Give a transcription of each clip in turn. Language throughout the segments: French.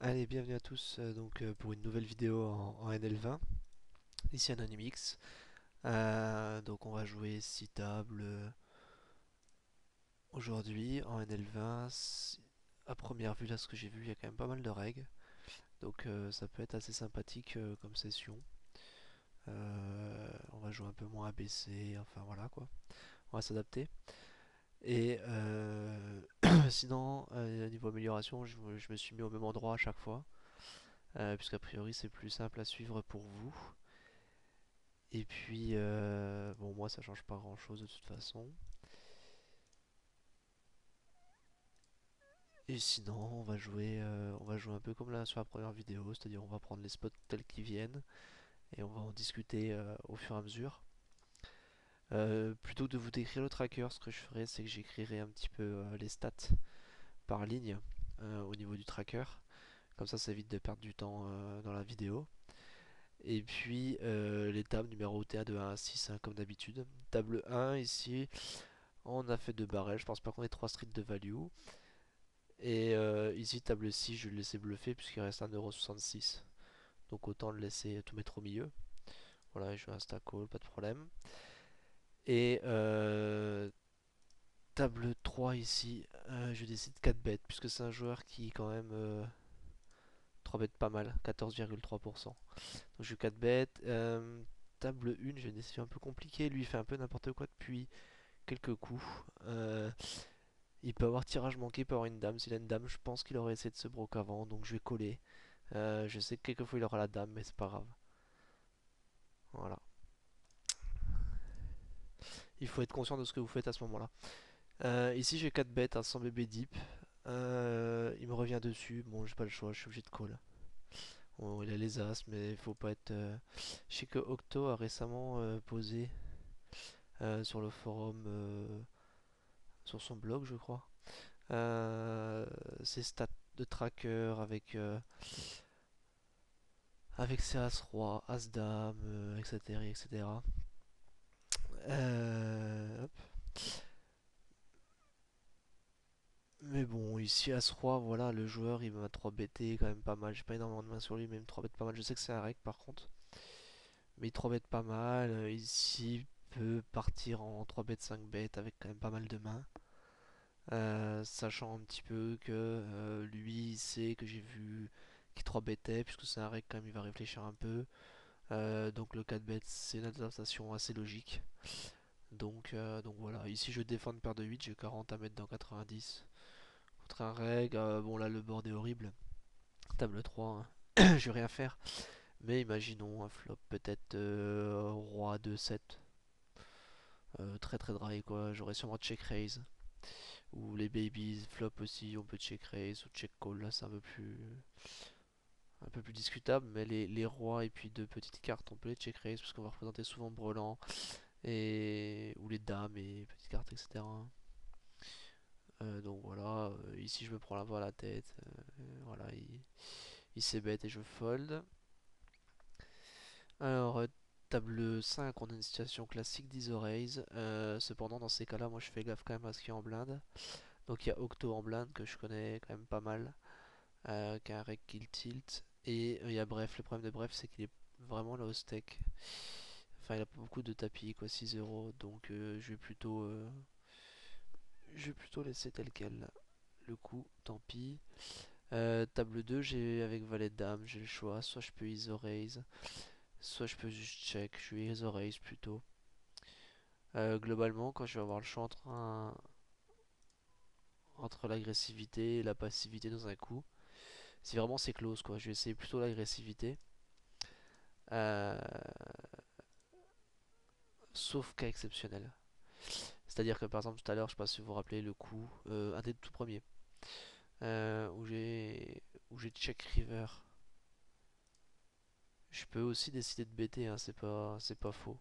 Allez, bienvenue à tous pour une nouvelle vidéo en NL20, ici Anonymix. Donc on va jouer 6 tables aujourd'hui en NL20. À première vue, là ce que j'ai vu, il y a quand même pas mal de règles. Donc ça peut être assez sympathique comme session. On va jouer un peu moins ABC, enfin voilà quoi. On va s'adapter. Et sinon, niveau amélioration, je me suis mis au même endroit à chaque fois. Puisqu'a priori c'est plus simple à suivre pour vous. Et puis, bon, moi ça change pas grand chose de toute façon. Et sinon, on va jouer un peu comme là sur la première vidéo, c'est-à-dire on va prendre les spots tels qu'ils viennent et on va en discuter au fur et à mesure. Plutôt que de vous décrire le tracker, ce que je ferai, c'est que j'écrirai un petit peu les stats par ligne au niveau du tracker. Comme ça évite de perdre du temps dans la vidéo. Et puis les tables numérotées de 1 à 6, hein, comme d'habitude. Table 1 ici, on a fait 2 barrels, je pense pas qu'on ait 3 streets de value. Et ici, table 6, je vais le laisser bluffer puisqu'il reste 1,66€. Donc autant le laisser tout mettre au milieu. Voilà, je vais insta call, pas de problème. Et table 3 ici, je décide 4 bêtes puisque c'est un joueur qui quand même 3 bêtes pas mal, 14,3%. Donc je joue 4 bêtes. Table 1, je vais décider un peu compliqué. Lui, il fait un peu n'importe quoi depuis quelques coups. Il peut avoir tirage manqué, il peut avoir une dame. S'il a une dame, je pense qu'il aurait essayé de se broc avant, donc je vais coller. Je sais que quelquefois il aura la dame, mais c'est pas grave. Voilà. Il faut être conscient de ce que vous faites à ce moment-là. Ici j'ai 4 bêtes, hein, sans bébé deep. Il me revient dessus. Bon, j'ai pas le choix, je suis obligé de call. Bon, il a les as, mais il faut pas être. Je sais que Octo a récemment posé sur le forum, sur son blog, je crois, ses stats de tracker avec ses as-roi, as-dame, etc., etc. Hop. Mais bon, ici As-Roi, voilà, le joueur il m'a 3 BT quand même pas mal. J'ai pas énormément de mains sur lui, mais il me 3 bête pas mal. Je sais que c'est un rec par contre, mais il 3 bête pas mal. Ici, il peut partir en 3 bêtes 5 bêtes avec quand même pas mal de mains. Sachant un petit peu que lui il sait que j'ai vu qu'il 3 bêtait, puisque c'est un rec quand même, il va réfléchir un peu. Donc le 4 bêtes, c'est une adaptation assez logique. Donc voilà, ici je défends une paire de 8, j'ai 40 à mettre dans 90. Contre un reg, bon là le board est horrible. Table 3, hein. Je vais rien faire. Mais imaginons un flop, peut-être roi 2-7. Très très dry quoi. J'aurais sûrement check raise. Ou les babies flop aussi, on peut check raise ou check call. Là c'est un peu plus discutable. Mais les rois et puis deux petites cartes, on peut les check raise parce qu'on va représenter souvent brelan. Ou les dames et petites cartes, etc. Donc voilà, ici je me prends la voix à la tête. Voilà, il s'ébête et je fold. Alors, table 5, on a une situation classique d'Iso-Raise. Cependant, dans ces cas-là, moi je fais gaffe quand même à ce qu'il y a en blinde. Donc il y a Octo en blinde que je connais quand même pas mal, qui a un rec kill tilt. Et il y a Bref. Le problème de Bref, c'est qu'il est vraiment low stake. Enfin, il a pas beaucoup de tapis, quoi, 6€. Donc je vais plutôt laisser tel quel le coup, tant pis. Table 2, j'ai avec valet de dame, j'ai le choix. Soit je peux Iso-Raise, soit je peux juste check. Je vais Iso-Raise plutôt. Globalement, quand je vais avoir le choix entre l'agressivité et la passivité dans un coup, si vraiment c'est close, quoi, je vais essayer plutôt l'agressivité. Euh, Sauf cas exceptionnel. C'est-à-dire que par exemple tout à l'heure, je sais pas si vous vous rappelez le coup, un des tout premiers, où j'ai check river. Je peux aussi décider de bêter, hein, c'est pas faux.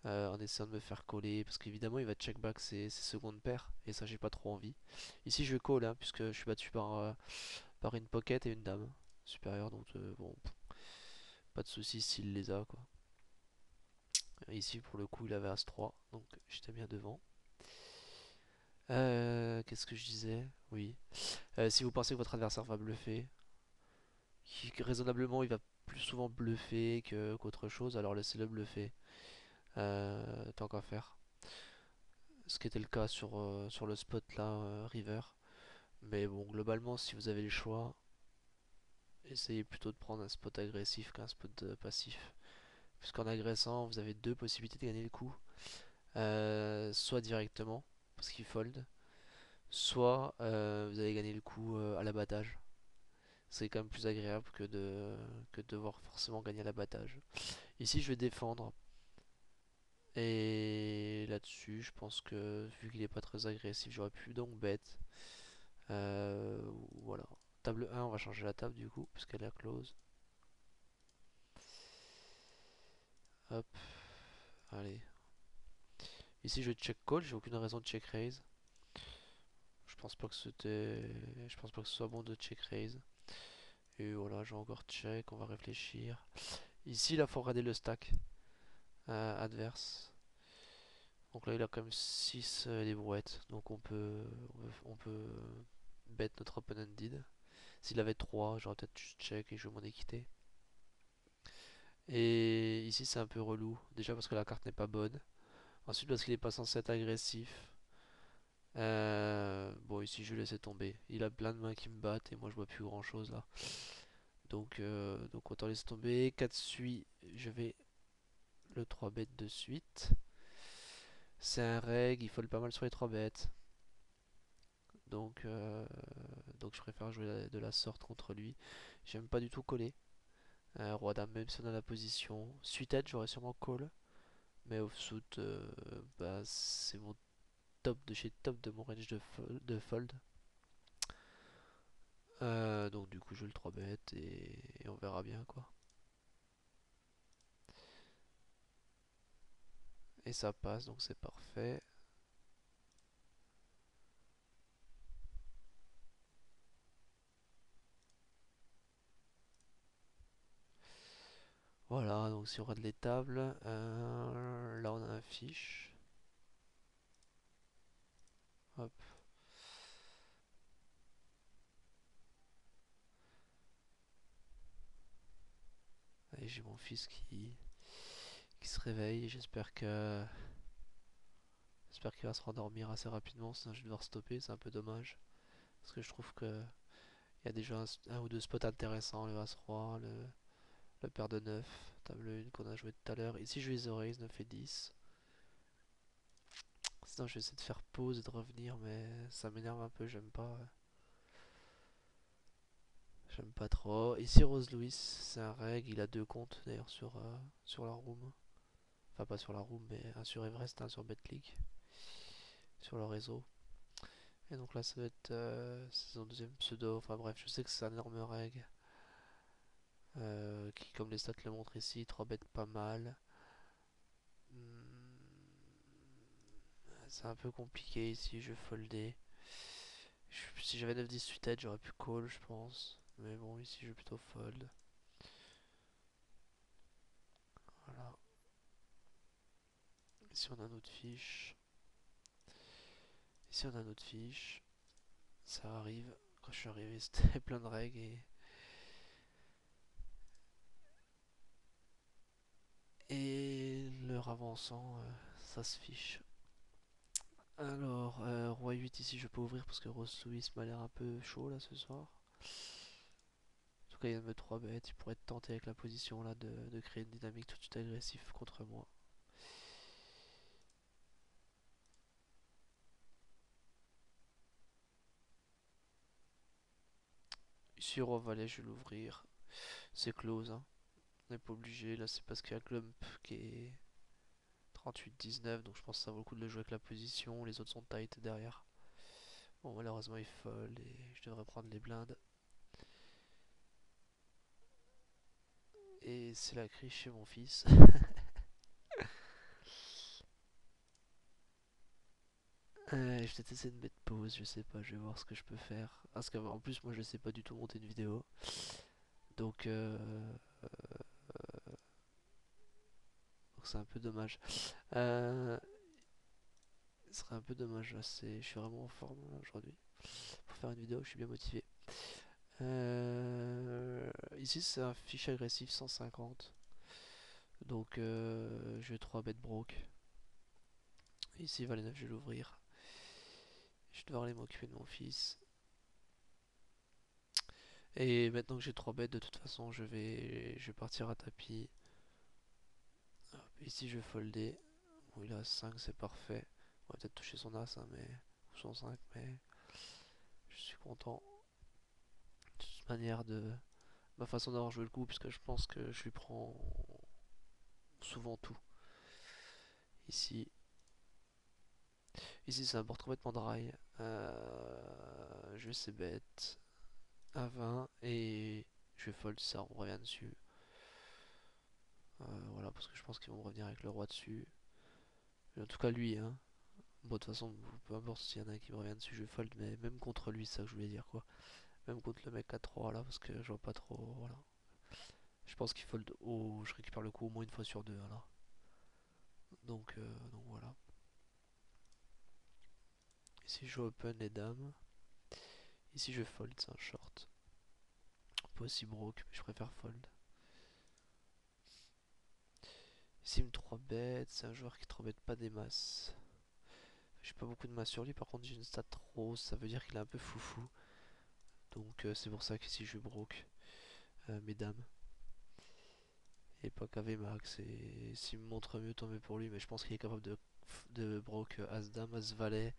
En essayant de me faire coller, parce qu'évidemment il va check back ses secondes paires, et ça j'ai pas trop envie. Ici je call, hein, puisque je suis battu par une pocket et une dame supérieure, donc bon, pas de soucis s'il les a quoi. Ici pour le coup il avait As-3, donc j'étais bien devant. Qu'est-ce que je disais? Oui. Si vous pensez que votre adversaire va bluffer, qui raisonnablement il va plus souvent bluffer qu'autre chose, alors laissez-le bluffer, tant qu'à faire. Ce qui était le cas sur le spot là, River. Mais bon, globalement, si vous avez le choix, essayez plutôt de prendre un spot agressif qu'un spot passif. Puisqu'en agressant, vous avez deux possibilités de gagner le coup. Soit directement, parce qu'il fold, soit vous allez gagner le coup à l'abattage. C'est quand même plus agréable que de devoir forcément gagner à l'abattage. Ici, je vais défendre. Et là-dessus, je pense que vu qu'il est pas très agressif, j'aurais pu donc bet. Euh, voilà. Table 1, on va changer la table du coup, parce qu'elle est close. Hop, allez. Ici, je vais check call, j'ai aucune raison de check raise. Je pense pas que je pense pas que ce soit bon de check raise. Et voilà, je vais encore check, on va réfléchir. Ici, là, faut regarder le stack adverse. Donc là, il a quand même 6 des brouettes. Donc on peut bet notre open-ended. S'il avait 3, j'aurais peut-être juste check et jouer mon équité. Et ici, c'est un peu relou. Déjà parce que la carte n'est pas bonne. Ensuite, parce qu'il est pas censé être agressif. Bon, ici, je vais laisser tomber. Il a plein de mains qui me battent et moi, je vois plus grand-chose là. Donc autant laisser tomber. 4 suit, je vais le 3 bêtes de suite. C'est un reg, il fold pas mal sur les 3 bêtes. Donc, euh, donc je préfère jouer de la sorte contre lui. J'aime pas du tout coller. Roi dame, même si on a la position. Suited, j'aurais sûrement call. Mais offsuit, bah, c'est mon top de chez top de mon range de fold. Donc du coup je le 3 bêtes et on verra bien quoi. Et ça passe donc c'est parfait. Voilà, donc si on regarde les tables, là on a un fiche. Hop. Allez, j'ai mon fils qui se réveille. J'espère qu'il va se rendormir assez rapidement, sinon je vais devoir stopper, c'est un peu dommage. Parce que je trouve que il y a déjà un ou deux spots intéressants, le As-Roi, le paire de 9 table 1 qu'on a joué tout à l'heure. Ici je vais The Raise, 9 et 10. Sinon je vais essayer de faire pause et de revenir, mais ça m'énerve un peu, j'aime pas. J'aime pas trop. Ici Rose Louis, c'est un reg, il a deux comptes d'ailleurs sur la room. Enfin pas sur la room, mais un sur Everest, un sur BetClick, sur le réseau. Et donc là ça va être son deuxième pseudo, enfin bref, je sais que c'est un énorme reg. Qui comme les stats le montrent ici, 3 bêtes pas mal. Hmm, c'est un peu compliqué ici, je vais folder. Si j'avais 9-10 suited, j'aurais pu call, je pense. Mais bon, ici je vais plutôt fold. Voilà. Ici on a notre fiche. Ici on a notre fiche. Ça arrive. Quand je suis arrivé, c'était plein de règles et l'heure avançant, ça se fiche. Alors, Roi 8 ici, je peux ouvrir parce que Rose Louis m'a l'air un peu chaud là ce soir. En tout cas, il y a me 3 bêtes. Il pourrait être tenté avec la position là de créer une dynamique tout de suite agressive contre moi. Ici, Roi Valet, je vais l'ouvrir. C'est close, hein. On n'est pas obligé. Là, c'est parce qu'il y a Glump qui est 38-19. Donc, je pense que ça vaut le coup de le jouer avec la position. Les autres sont tight derrière. Bon, malheureusement, il fold et je devrais prendre les blindes. Et c'est la crise chez mon fils. Je vais peut-être essayer de mettre pause, je sais pas, je vais voir ce que je peux faire. Parce qu'en plus, moi je sais pas du tout monter une vidéo. Donc, donc c'est un peu dommage. Euh, Ce serait un peu dommage, là, je suis vraiment en forme aujourd'hui. Pour faire une vidéo, je suis bien motivé. Ici c'est un fiche agressif 150. Donc je vais 3 bêtes broke. Ici valet 9 je vais l'ouvrir. Je vais devoir aller m'occuper de mon fils. Et maintenant que j'ai 3 bêtes de toute façon je vais partir à tapis. Hop, ici je vais folder. Bon il a 5 c'est parfait. On va peut-être toucher son as hein, mais... ou son 5 mais je suis content de toute manière de ma façon d'avoir joué le coup puisque je pense que je lui prends souvent tout. Ici, ici c'est un board complètement dry. Je vais c'est bête à 20 et je vais fold ça, on revient dessus. Voilà, parce que je pense qu'ils vont revenir avec le roi dessus. Et en tout cas lui, hein. Bon, de toute façon, peu importe s'il y en a un qui me revient dessus, je fold, mais même contre lui, c'est ça que je voulais dire quoi. Même contre le mec à 3 là, parce que je vois pas trop, voilà. Je pense qu'il fold haut, je récupère le coup au moins une fois sur deux, alors. Donc voilà. Ici je open les dames. Ici je fold, c'est un short. On peut aussi broke, mais je préfère fold. Ici il me 3 bêtes, c'est un joueur qui 3 bête pas des masses. J'ai pas beaucoup de masse sur lui, par contre j'ai une stat rose, ça veut dire qu'il est un peu foufou. Donc c'est pour ça qu'ici je broke mes dames. Et pas KV max, et s'il me montre mieux, tant mieux pour lui, mais je pense qu'il est capable de broke as dame, as valet,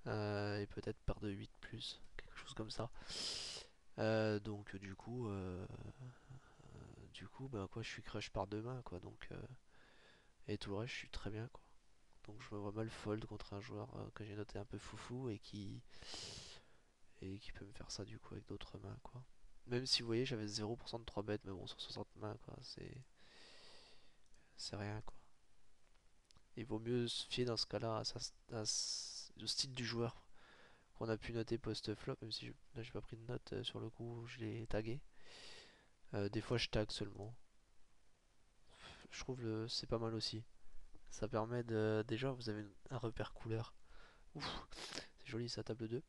et peut-être paire de 8 plus, quelque chose comme ça. Donc du coup, bah quoi, je suis crush par deux mains, quoi. Donc et tout le reste, je suis très bien, quoi. Donc je me vois mal fold contre un joueur que j'ai noté un peu foufou et qui peut me faire ça du coup avec d'autres mains, quoi. Même si vous voyez, j'avais 0% de 3 bêtes, mais bon, sur 60 mains, quoi, c'est rien, quoi. Il vaut mieux se fier dans ce cas-là au style du joueur qu'on a pu noter post-flop, même si là j'ai pas pris de note sur le coup, je l'ai tagué. Des fois je tag seulement. Je trouve c'est pas mal aussi. Ça permet de... Déjà, vous avez un repère couleur. Ouf, c'est joli ça, table 2.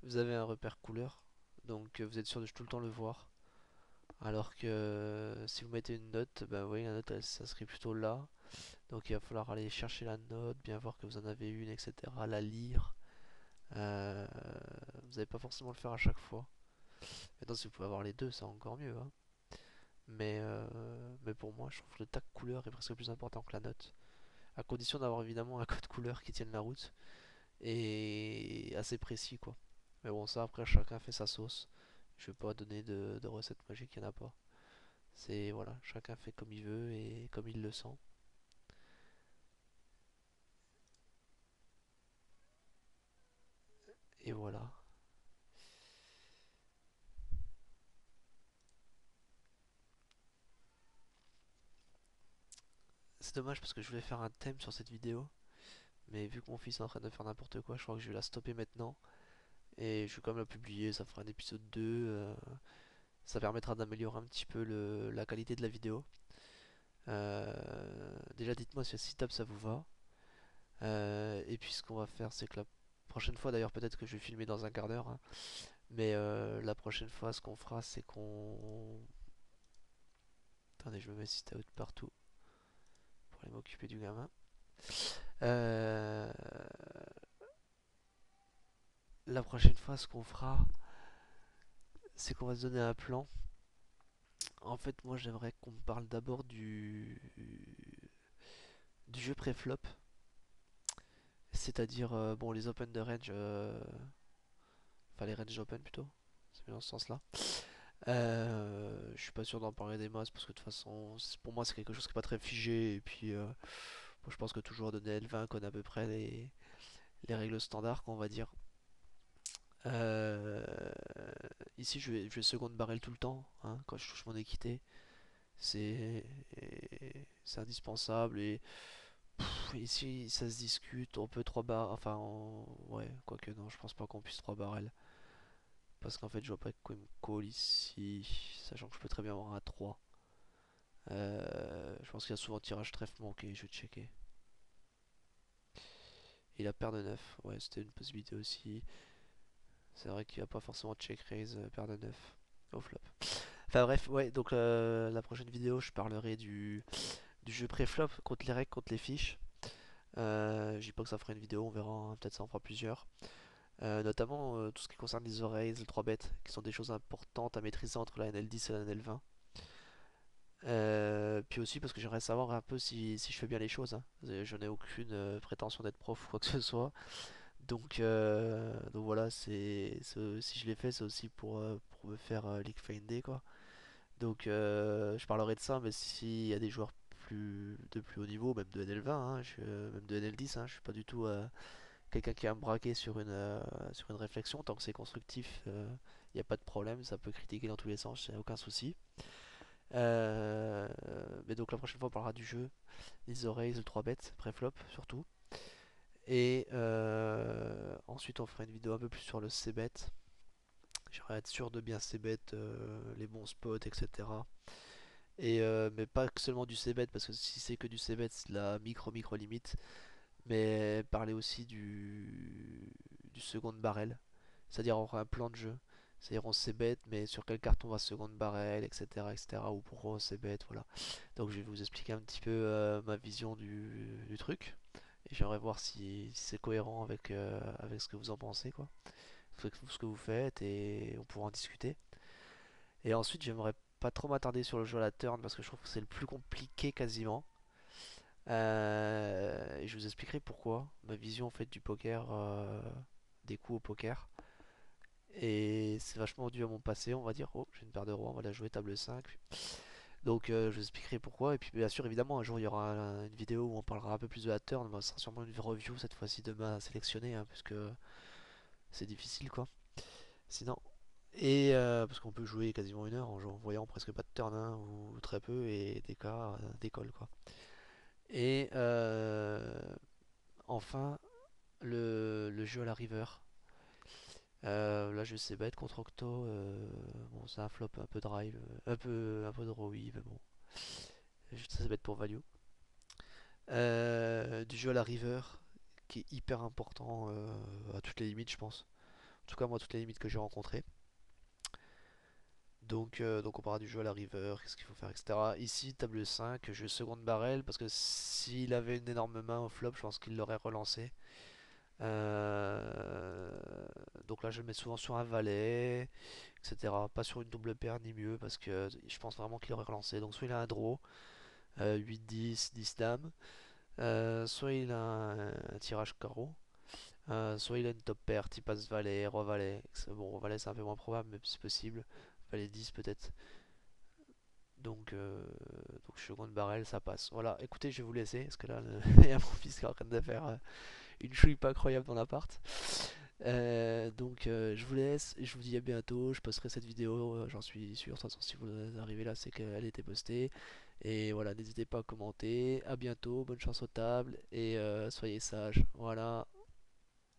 Vous avez un repère couleur, donc vous êtes sûr de tout le temps le voir. Alors que si vous mettez une note, bah vous voyez la note ça serait plutôt là. Donc il va falloir aller chercher la note, bien voir que vous en avez une, etc. La lire. Euh, Vous n'allez pas forcément le faire à chaque fois. Maintenant si vous pouvez avoir les deux, c'est encore mieux, hein. Mais pour moi, je trouve que le tag couleur est presque plus important que la note. À condition d'avoir évidemment un code couleur qui tienne la route. Et assez précis quoi. Mais bon, ça après chacun fait sa sauce. Je vais pas donner de recette magique, il n'y en a pas. C'est voilà, chacun fait comme il veut et comme il le sent. Et voilà. C'est dommage parce que je voulais faire un thème sur cette vidéo. Mais vu que mon fils est en train de faire n'importe quoi, je crois que je vais la stopper maintenant. Et je vais quand même la publier, ça fera un épisode 2. Ça permettra d'améliorer un petit peu la qualité de la vidéo. Déjà dites-moi si la top ça vous va. Et puis ce qu'on va faire, c'est que la prochaine fois, d'ailleurs peut-être que je vais filmer dans un quart d'heure, hein, mais la prochaine fois, ce qu'on fera, c'est qu'on... Attendez, je me mets sit out partout pour aller m'occuper du gamin. Euh, La prochaine fois, ce qu'on fera, c'est qu'on va se donner un plan. En fait, moi, j'aimerais qu'on me parle d'abord du jeu pré-flop, c'est-à-dire bon les open de range, enfin les range open plutôt, c'est bien dans ce sens-là. Je suis pas sûr d'en parler des masses parce que de toute façon, pour moi, c'est quelque chose qui est pas très figé. Et puis, bon, je pense que toujours donner L20 connaît à peu près les règles standards, qu'on va dire. Euh, Ici, je vais seconde barrel tout le temps, hein, quand je touche mon équité. C'est c'est indispensable. Et ici, ça se discute. On peut 3 barres. Enfin, ouais, quoique non, je pense pas qu'on puisse 3 barrels. Parce qu'en fait, je vois pas quoi me call ici. Sachant que je peux très bien avoir un 3. Je pense qu'il y a souvent tirage trèfle manqué, je vais checker. Et la paire de 9, ouais, c'était une possibilité aussi. C'est vrai qu'il n'y a pas forcément check raise paire de 9 au flop. Enfin bref, ouais, donc la prochaine vidéo, je parlerai du jeu pré-flop, contre les règles, contre les fiches. Je dis pas que ça fera une vidéo, on verra, hein, peut-être ça en fera plusieurs. Notamment tout ce qui concerne les oreilles, les 3 bêtes, qui sont des choses importantes à maîtriser entre la NL10 et la NL20. Puis aussi parce que j'aimerais savoir un peu si je fais bien les choses, hein. Je n'ai aucune prétention d'être prof ou quoi que ce soit. Donc voilà, si je l'ai fait, c'est aussi pour me faire League Day quoi. Donc je parlerai de ça, mais s'il y a des joueurs de plus haut niveau, même de NL20, hein, même de NL10, hein, je suis pas du tout quelqu'un qui va me braquer sur une réflexion. Tant que c'est constructif, il n'y a pas de problème, ça peut critiquer dans tous les sens, il aucun souci. Euh, mais donc la prochaine fois on parlera du jeu, les oreilles, le 3 bêtes, pré-flop surtout. Et ensuite on fera une vidéo un peu plus sur le c-bet. J'aimerais être sûr de bien c-bet, les bons spots, etc. Mais pas que seulement du c-bet, parce que si c'est que du c-bet, c'est de la micro limite. Mais parler aussi du second barrel. C'est-à-dire on aura un plan de jeu. C'est-à-dire on c-bet, mais sur quelle carte on va second barrel, etc. etc. ou pourquoi on c-bet, voilà. Donc je vais vous expliquer un petit peu ma vision du truc. Et j'aimerais voir si c'est cohérent avec ce que vous en pensez, quoi. Ce que vous faites, et on pourra en discuter. Et ensuite, j'aimerais pas trop m'attarder sur le jeu à la turn parce que je trouve que c'est le plus compliqué quasiment. Et je vous expliquerai pourquoi. Ma vision en fait du poker, des coups au poker. Et c'est vachement dû à mon passé, on va dire. Oh, j'ai une paire de rois, on va la jouer table 5. Donc je vous expliquerai pourquoi. Et puis bien sûr, évidemment, un jour il y aura une vidéo où on parlera un peu plus de la turn. Mais ce sera sûrement une review cette fois-ci de ma sélectionnée, hein, puisque c'est difficile quoi. Sinon. Et parce qu'on peut jouer quasiment 1 heure en voyant presque pas de turn, hein, ou très peu, et des cas d'école quoi. Et enfin, le jeu à la river. Là, je sais bête contre Octo. Bon, c'est un flop un peu drive, un peu drawy, mais bon, je sais bête pour value. Du jeu à la river qui est hyper important à toutes les limites, je pense. En tout cas, moi, toutes les limites que j'ai rencontrées. Donc on parlera du jeu à la river, qu'est-ce qu'il faut faire, etc. Ici, table 5, jeu seconde barrel, parce que s'il avait une énorme main au flop, je pense qu'il l'aurait relancé. Euh, donc là, je le mets souvent sur un valet, etc. Pas sur une double paire, ni mieux, parce que je pense vraiment qu'il aurait relancé. Donc soit il a un draw, 8-10, 10 dames, soit il a un tirage carreau, soit il a une top paire, type as valet, roi valet. Bon, valet c'est un peu moins probable, mais c'est possible. Valet 10 peut-être. Donc, euh, donc seconde barrel, ça passe. Voilà, écoutez, je vais vous laisser, parce que là, il y a mon fils qui est en train de faire une chouille pas incroyable dans l'appart. Je vous laisse, et je vous dis à bientôt. Je posterai cette vidéo, j'en suis sûr. De toute façon, si vous arrivez là, c'est qu'elle était postée. Et voilà, n'hésitez pas à commenter. À bientôt, bonne chance aux tables, et soyez sages. Voilà.